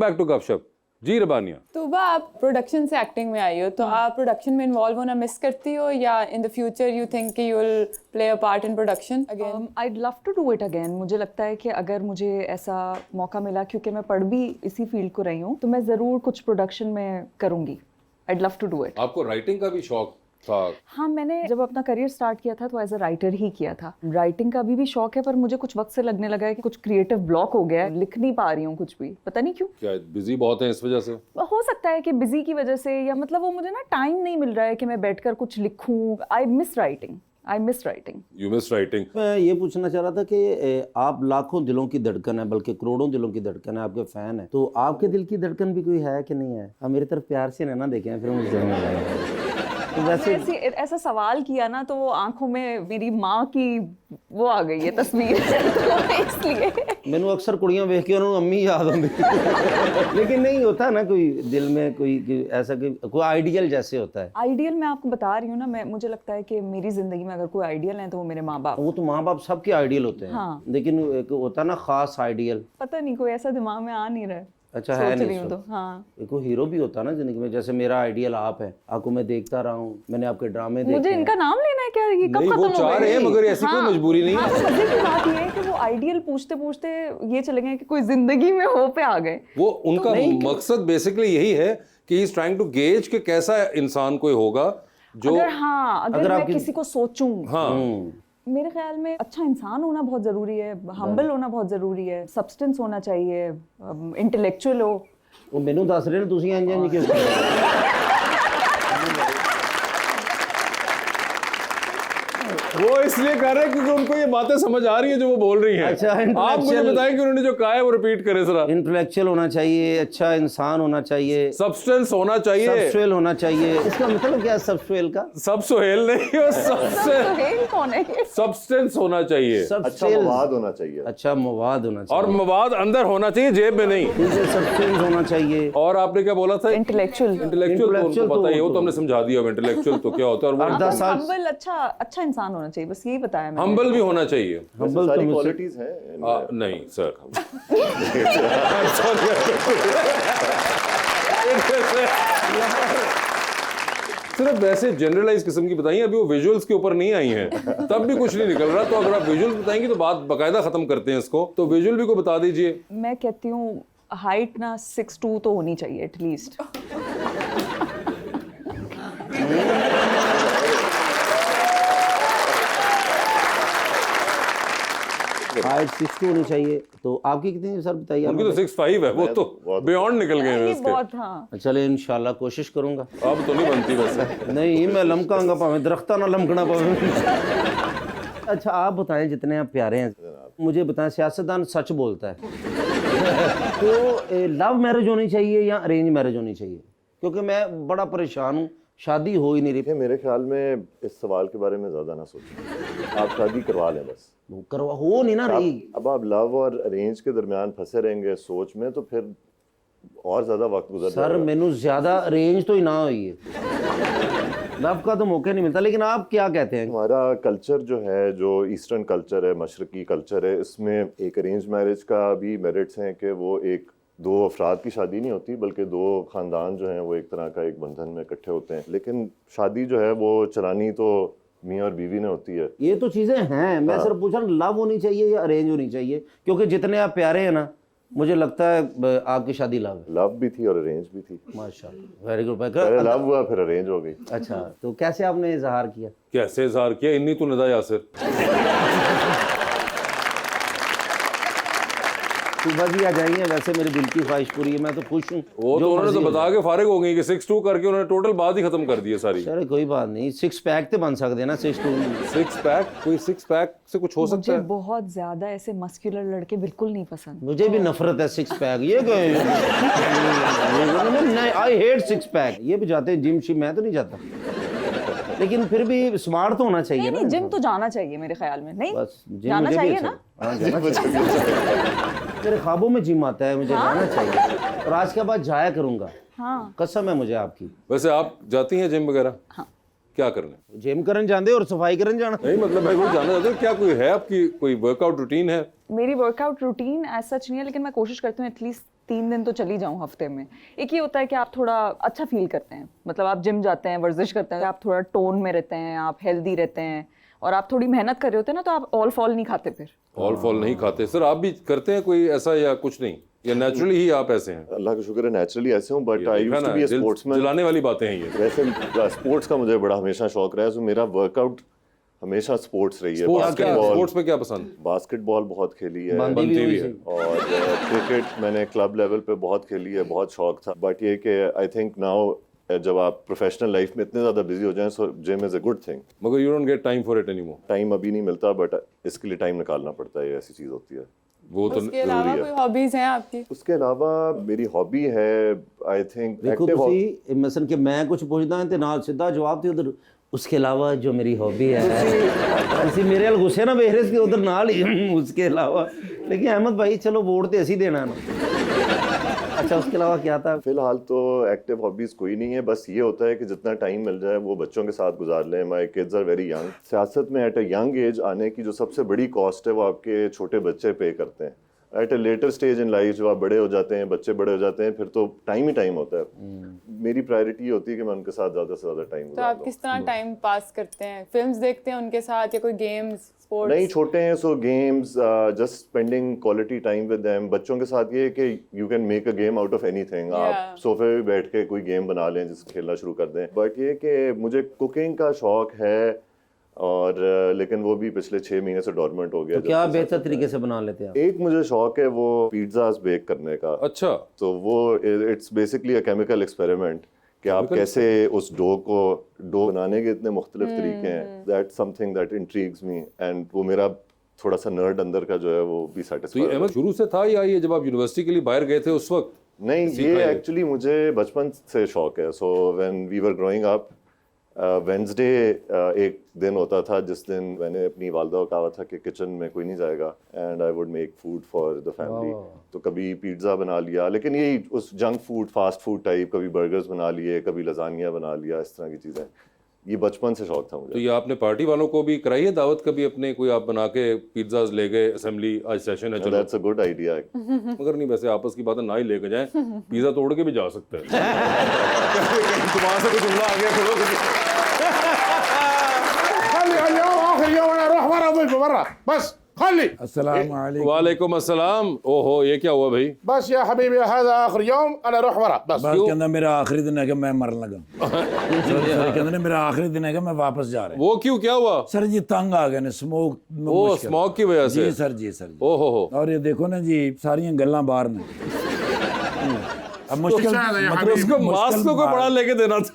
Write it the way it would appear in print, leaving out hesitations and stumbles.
Back to गपशप। जी रबानिया, तूबा, आप production से एक्टिंग में आई हो, तो आप प्रोडक्शन में इन्वॉल्व होना मिस करती हो, या in the future you think कि you will play a part in production again? I'd love to do it again। मुझे लगता है कि अगर मुझे ऐसा मौका मिला, क्योंकि मैं पढ़ भी इसी फील्ड को रही हूँ, तो मैं ज़रूर कुछ प्रोडक्शन में करूँगी। I'd love to do it। आपको राइटिंग का भी शौक था? हाँ, मैंने जब अपना करियर स्टार्ट किया था तो एज अ राइटर ही किया था। राइटिंग का अभी भी शौक है, पर मुझे कुछ वक्त से लगने लगा है कि कुछ क्रिएटिव ब्लॉक हो गया है, लिख नहीं पा रही हूँ कुछ भी, पता नहीं क्यों। क्या बिजी बहुत है इस वजह से? हो सकता है कि बिजी की वजह से, या मतलब वो मुझे ना टाइम नहीं मिल रहा है कि मैं बैठकर कुछ लिखूं। I miss writing. You miss writing. मैं ये पूछना चाह रहा था कि आप लाखों दिलों की धड़कन है, बल्कि करोड़ों दिलों की धड़कन है, आपके फैन है, तो आपके दिल की धड़कन भी कोई है कि नहीं है? आप मेरी तरफ प्यार से ना देखें, फिर मुझे समझ आएगा। तो वैसे ऐसा सवाल किया ना, तो वो आंखों में मेरी माँ की वो आ गई है तस्वीर तो इसलिए मैंने अक्सर कुड़ियां देख के उन्होंने अम्मी याद आती लेकिन नहीं होता ना कोई दिल में कोई ऐसा कोई आइडियल जैसे होता है। आइडियल मैं आपको बता रही हूँ ना, मुझे लगता है कि मेरी जिंदगी में अगर कोई आइडियल है तो वो मेरे माँ बाप। वो तो माँ बाप सबके आइडियल होते हैं। हाँ। लेकिन एक होता है ना खास आइडियल। पता नहीं, कोई ऐसा दिमाग में आ नहीं रहा है। अच्छा है नहीं तो हाँ, एक हीरो भी होता है ना जिंदगी में, जैसे मेरा आइडियल आप है, आपको मैं देखता रहा हूँ, मैंने आपके ड्रामे देखे मुझे हैं। इनका नाम लेना है क्या? ये कब नहीं, खत्म वो हो चाह गए? रहे हैं, मगर ऐसी कोई मजबूरी नहीं है। हाँ, मजे की बात ये है कि वो आइडियल पूछते पूछते ये चले गए कि कोई जिंदगी में हो पे आ गए। वो उनका मकसद बेसिकली यही है कि he is trying to gauge कि कैसा इंसान कोई होगा जो अगर मैं किसी को सोचूं, हाँ, मेरे ख्याल में अच्छा इंसान होना बहुत जरूरी है, हम्बल होना बहुत जरूरी है, सब्सटेंस होना चाहिए, इंटेलेक्चुअल हो। वो मैनू दस रहे तुसी इंज इंज क्यों? वो इसलिए कर रहे हैं क्योंकि उनको ये बातें समझ आ रही है जो वो बोल रही हैं। अच्छा, आप मुझे बताएं कि उन्होंने जो कहा है वो रिपीट करें जरा। इंटेलेक्चुअल होना चाहिए, अच्छा इंसान होना चाहिए, सब्सटेंस होना चाहिए। सबस्ट्रेल होना चाहिए। इसका मतलब क्या है सबस्ट्रेल का? सब सुहेल नहीं हो, सबसे कौन है? सब्सटेंस होना चाहिए, अच्छा मवाद होना चाहिए। अच्छा मवाद होना चाहिए, और मवाद अंदर होना चाहिए, जेब में नहीं। सब्सटेंस होना चाहिए। और आपने क्या बोला था? इंटेलेक्चुअल तो उनको पता ही है, वो तो हमने समझा दिया इंटेलेक्चुअल तो क्या होता है। और वो 10 साल हम्बल, अच्छा इंसान होना चाहिए, बस यही बताया मैंने। हम्बल भी होना चाहिए। हम्बल सारी तो क्वालिटीज हैं। नहीं सर सिर्फ वैसे जनरलाइज किस्म की बताइए, अभी वो विजुअल्स के ऊपर नहीं आई हैं, तब भी कुछ नहीं निकल रहा। तो अगर आप विजुअल्स बताएंगे तो बात बाकायदा खत्म करते हैं इसको, तो विजुअल भी को बता दीजिए। मैं कहती हूँ हाइट ना 6'2" तो होनी चाहिए एटलीस्ट। हाइट 6'2" होनी चाहिए। तो आपकी कितनी सर बताइए? उनकी तो 6'5" है, वो तो बियॉन्ड निकल गए हैं ये इसके। बहुत, हाँ। चले इंशाल्लाह कोशिश करूंगा। अब तो नहीं बनती वैसे। नहीं मैं लमकाऊंगा, भावें दरख्ता ना लमकना पावे। अच्छा आप बताएं, जितने आप प्यारे हैं, मुझे बताएं, सियासतदान सच बोलता है तो लव मैरिज होनी चाहिए या अरेंज मैरिज होनी चाहिए? क्योंकि मैं बड़ा परेशान हूँ, शादी हो ही नहीं रही। मेरे ख्याल में इस सवाल के बारे में ज्यादा ना सोचें, आप शादी करवा लें बस। करवा हो नहीं ना रही। अब आप लव और अरेंज के दरमियान फंसे रहेंगे सोच में, तो फिर और ज्यादा वक्त गुजर सर मैनू ज्यादा अरेंज तो ही ना हुई है, लव का तो मौका नहीं मिलता। लेकिन आप क्या कहते हैं? हमारा कल्चर जो है, जो ईस्टर्न कल्चर है, मशरकी कल्चर है, इसमें एक अरेंज मैरिज का भी मेरिट्स हैं कि वो एक दो अफराद की शादी नहीं होती, बल्कि दो खानदान जो हैं वो एक तरह का एक बंधन में इकट्ठे होते हैं। लेकिन शादी जो है वो चलानी तो मियाँ और बीवी ने होती है। ये तो चीजें हैं, मैं सिर्फ पूछ रहा हूँ लव होनी चाहिए या अरेंज होनी चाहिए? क्योंकि जितने आप प्यारे हैं ना, मुझे लगता है आपकी शादी लव भी थी और अरेंज भी थी। माशाल्लाह, वेरी गुड। पहले लव हुआ फिर अरेंज हो गई। अच्छा, तो कैसे आपने इजहार किया? कैसे इजहार किया? इन्नी तो निदा यासिर। सुबह जी आ जाएंगे, वैसे मेरे दिल की ख्वाहिश पूरी है, मैं तो खुश हूँ। वो तो उन्होंने तो बता के फारिग हो गई कि 6'2" करके उन्होंने टोटल बात ही खत्म कर दी है सारी। चलो कोई बात नहीं, 6 पैक तो बन सकते हैं ना 6'2"। 6 पैक, कोई 6 पैक से कुछ हो सकता मुझे है? बहुत ज्यादा ऐसे मस्कुलर लड़के बिल्कुल नहीं पसंद। मुझे भी नफरत है 6 पैक। ये आई हेट 6 पैक। ये भी जाते हैं जिम शिम, मैं तो नहीं जाता, लेकिन फिर भी स्मार्ट तो होना चाहिए ना। नहीं, जिम तो जाना चाहिए मेरे ख्याल में। नहीं, बस जिम जाना मुझे भी चाहिए अच्छा ना। हाँ, जाना चाहिए। मेरे ख्वाबों में जिम आता है, मुझे जाना चाहिए और आज के बाद जाया करूंगा। हाँ, कसम है मुझे आपकी। वैसे आप जाती हैं जिम वगैरह? हाँ। क्या करने? जिम करन जाते और सफाई करन जाना? नहीं मतलब भाई, वो जाना चाहते हो क्या? कोई है आपकी कोई वर्कआउट रूटीन है? मेरी वर्कआउट रूटीन एज सच नहीं है, लेकिन मैं कोशिश करती हूँ एटलीस्ट 3 दिन तो चली जाऊं हफ्ते में। एक ये होता है कि आप थोड़ा अच्छा फील करते हैं, मतलब आप जिम जाते हैं, वर्जिश करते हैं, आप थोड़ा टोन में रहते हैं, आप हेल्दी रहते हैं और आप थोड़ी मेहनत कर रहे होते हैं ना, तो आप ऑल फॉल नहीं खाते फिर। ऑल फॉल नहीं खाते सर, आप भी करते हैं कोई ऐसा या कुछ नहीं, या नेचुरली ही आप ऐसे हैं? अल्लाह का शुक्र है नेचुरली ऐसे हूँ, बट आई देखा यूज्ड ना, टू बी अ दिल स्पोर्ट्समैन। जलाने वाली बातें हैं ये। वैसे स्पोर्ट्स का मुझे बड़ा हमेशा शौक रहा है, सो मेरा वर्कआउट हमेशा स्पोर्ट्स रही है। स्पोर्ट्स में क्या पसंद? बास्केटबॉल बहुत खेली है, बनती भी हुई है। और क्रिकेट मैंने क्लब लेवल पे बहुत खेली है, बहुत शौक था। बट ये कि आई थिंक नाउ जब आप प्रोफेशनल लाइफ में इतने ज़्यादा बिजी हो जाएं, so gym is a good thing. मगर you don't get time for it anymore. Time अभी नहीं मिलता, बट इसके लिए टाइम निकालना पड़ता है, ये ऐसी चीज़ होती है। वो तो उसके अलावा कोई हॉबीज हैं आपकी? उसके अलावा मेरी हॉबी है आई थिंक देखो ਤੁਸੀਂ ਮਸਨ ਕਿ ਮੈਂ ਕੁਝ ਪੁੱਛਦਾ ਹਾਂ ਤੇ ਨਾਲ ਸਿੱਧਾ ਜਵਾਬ ਤੇ ਉਧਰ उसके अलावा जो मेरी हॉबी है ਤੁਸੀਂ ਮੇਰੇ ਨਾਲ ਗੁੱਸੇ ਨਾ ਵੇਖ ਰਹੇ ਸੀ ਉਧਰ ਨਾਲ ਹੀ उसके अलावा। लेकिन अहमद भाई चलो वोट ਤੇ ਅਸੀਂ देना ना। अच्छा उसके अलावा क्या था? फिलहाल तो एक्टिव हॉबीज कोई नहीं है, बस ये होता है कि जितना टाइम मिल जाए वो बच्चों के साथ गुजार लें। My kids are very young. सियासत में एट अ यंग एज आने की जो सबसे बड़ी कॉस्ट है वो आपके छोटे बच्चे पे करते हैं। At a later stage in life जब आप बड़े हो जाते हैं, बच्चे बड़े हो जाते हैं, फिर तो टाइम ही टाइम होता है। मेरी प्रायोरिटी होती है कि मैं उनके साथ ज़्यादा से ज़्यादा टाइम तो आप किस तरह टाइम पास करते हैं? फिल्म्स देखते हैं उनके साथ या कोई गेम्स, स्पोर्ट्स? नहीं, छोटे हैं so games, just spending quality time with them. बच्चों के साथ ये है कि you can make a game out of anything. आप सोफे पे बैठ के कोई गेम बना लें जिससे खेलना शुरू कर दें। बट ये कि मुझे कुकिंग का शौक है, और लेकिन वो भी पिछले 6 महीने से डॉर्मेंट हो गया। तो क्या बेहतर तरीके से बना लेते हैं आप? एक मुझे शौक है वो पिज़्ज़ास बेक करने का। अच्छा, तो वो it's basically a chemical experiment कि आप कैसे उस डो बनाने के इतने मुख्तलिफ तरीके हैं। That's something that intrigues me, and वो मेरा थोड़ा सा नर्ड अंदर का जो है वो भी तो ये सेटिस्फाई। अहमद शुरू से था या ये जब आप यूनिवर्सिटी के लिए बाहर गए थे उस वक्त? नहीं, ये एक्चुअली मुझे बचपन से शौक है। So when we were growing up, Wednesday एक दिन होता था जिस दिन मैंने अपनी वालदा को कहा था कि किचन में कोई नहीं जाएगा, and I would make food for the family. तो कभी पिज़्ज़ा बना लिया, लेकिन यही उस junk food, fast food type, कभी बर्गर्स बना लिए, कभी लजानिया बना लिया, इस तरह की चीज़ें। ये बचपन से शौक था मुझे। तो ये आपने पार्टी वालों को भी कराई है दावत कभी अपने? कोई आप बना के पिज्जाज ले गए, असेंबली आज सेशन है चलो? That's a good idea. मगर नहीं, वैसे आपस की बातें ना ही लेके जाएं, पिज्जा तोड़ के भी जा सकते हैं। तुम्हारे से कुछ जुमला आ गया चलो। आखिर यौम अना रूह बरा बरा बस खाली। अस्सलाम वालेकुम। वालेकुम अस्सलाम। ओहो, ये क्या हुआ भाई? बस या हबीबी हज़ा आखिर यौम अना रूह बरा बस। बस कहंदा मेरा आखिरी दिन है कि मैं मरन लगा। सॉरी कहंदा मेरा आखिरी दिन है कि मैं वापस जा रहा हूं। वो क्यों, क्या हुआ? सर जी तंग आ गए ने स्मोक। ओ, स्मोक की वजह से? जी सर, जी सर। ओहो हो। और ये देखो ना जी, सारी गल्लां बाहर ने। अब मुश्किल तो शायद ये मतलब उसको मास्क को बड़ा लेके देना था।